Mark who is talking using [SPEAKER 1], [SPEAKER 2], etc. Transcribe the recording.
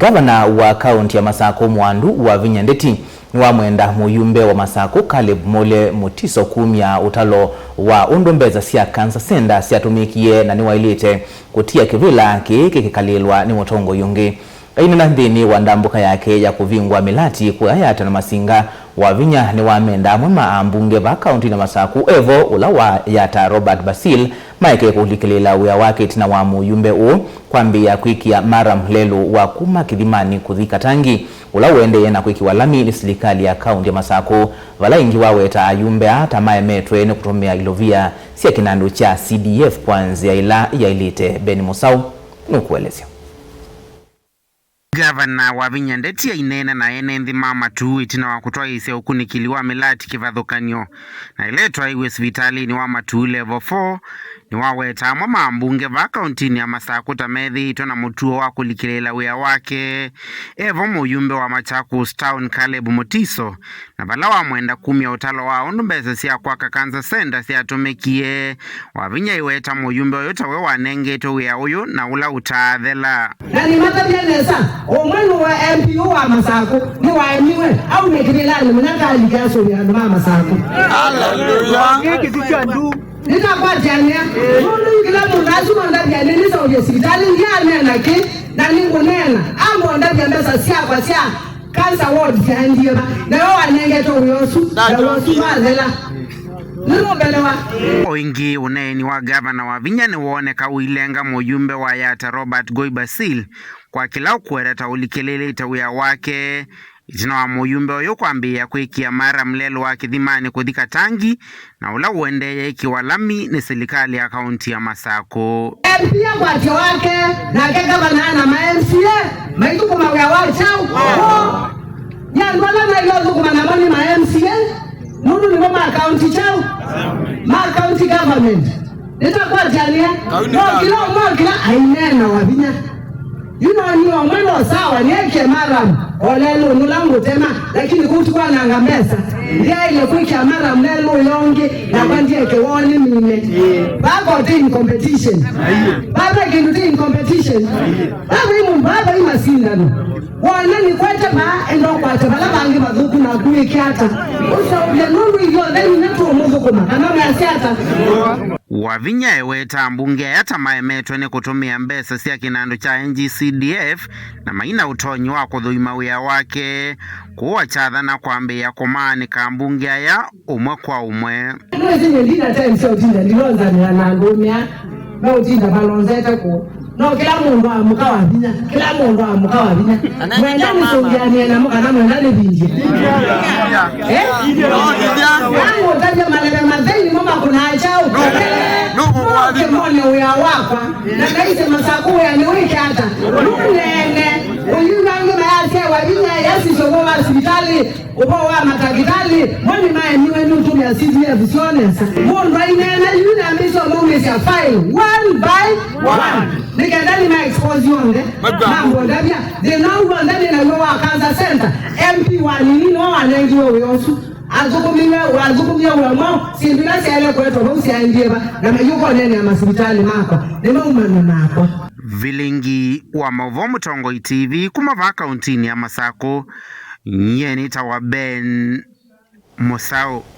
[SPEAKER 1] Gavana wa kaunti ya Masako Mwandu wa Vinya Ndeti wa mwenda muyumbe wa Masako Caleb Mole Mutiso kumya utalo wa undombeza sia kansa senda siatumikie na niwailite kutia kivila kikalilwa ni motongo yungi. Aina na ndini wa ndambuka yake ya kuvingwa milati kuyayata na masinga wa Vinya ni wa menda mwema ambunge wa kaunti na Masako Evo ula wa yata Robert Basil maike kulikilela uya wake tina wa muyumbe kwambia kuikia mara mlelu wa kuma kidhimani kudhika tangi ula uende yena kuikiwa lami ni serikali ya kaunti ya Masako vala ingi waweta ayumbe hata mae metwe ni kutumia ilovia siya kinandu cha CDF kwanzia ila ya ilite Beni Musau nukuelezea.
[SPEAKER 2] Gavana wa Vinya Ndeti ya inena na enendi mama tu itina wa kutoa ise ukunikiliwa milati kivadhokanyo na iletwa iwe hospitali ni wa matu level 4 ni waweta mwama ambunge wa kauntini ya Masako tamethi ito na mutuo wa kulikilela wea wake Evo muyumbe wa Machakos Town Caleb Mutiso na bala wa mwenda kumya utalo wa undumbeza siya kwa kakanza senda siya tomekie wa Vinya iweta muyumbe oyota we wanenge to wea uyu na ula utaadhela
[SPEAKER 3] na ni matabianesa omwenu wa MPO wa Masako ni wa emiwe au nekilelani mnaka alikaso ya Masako. Hallelujah. Nita kwa jania mulu kila mundazu mondabia nini sa uje hospitali ndia nake na ningunena ambo ndabia mbesa siya kwa siya kansa ward ya ndiba na wa nenge to uyosu na uyosu mazela
[SPEAKER 2] Oingi uneni wa gavana wa Vinya ni uoneka uilenga muyumbe wa yata Robert Goi Basil kwa kila ukuereta ulikelele itawia wake itina wa muyumbe oyo kwambia kuikia mara mlelo wa kidhimani kudhika tangi na ula uendeye ikiwa lami ni serikali ya kaunti ya Masako.
[SPEAKER 3] Pia kwa tia wake na gavana na ma-MCA maituku mawea wao chao nyandwala na yozu kumana mani ma-MCA nuru ni mama county chao ma county government nitakuwa jania no kila ainena wa Vinya ni omweno sawa nieke mara olelo nulangu tema lakini kutukwa na ngamesa ndia ile kuikia mara mlelo yonge na kwandie kewoni mime bako team competition baba kindu team competition baba imasinda no wana ni kwete ba endo kwate bala bangi bazuku na kuikiata uso ule nungu hivyo then netu omuzuku makana mesiata
[SPEAKER 2] wa Vinya eweta mbunge yata maemetwe ni kutumia mbesa siya kinando cha NGCDF na maina utonyi wako dhuima wea wake kuwa chadha na kwambe ya komani ka mbunge ya umwe kwa umwe.
[SPEAKER 3] Mwezi nyendina time siya utinda nilonza ni anandumia na utinda balonzeta ku no kila mundu wa muka wa Vinya mwenda nisongiania na muka na mwenda ni binje wangu utaja malebe mazeni mama kuna achao mwone uya wakwa na kaise Masako ya ni wiki hata nene uyungangu mayase wa Vinya yasi sogowa hospitali upo wa matakitali mwani mae niwe nutu ya CDF sionesa mwondu wa inena yune amiso mwumesi ya file one by one nikendani ma expose yonde mambo ndabia de nangu ndani na yowa kansa center MP wa nini no wanengi wo yosu azukumia ulamao sindina siale kwetu bausi aindieba na mayuko nene ya hospitali mako nema umano nako
[SPEAKER 2] Vilingi wa Mavomu Tongoi TV kumava kauntini ya Masako nyeni tawa Ben Musau.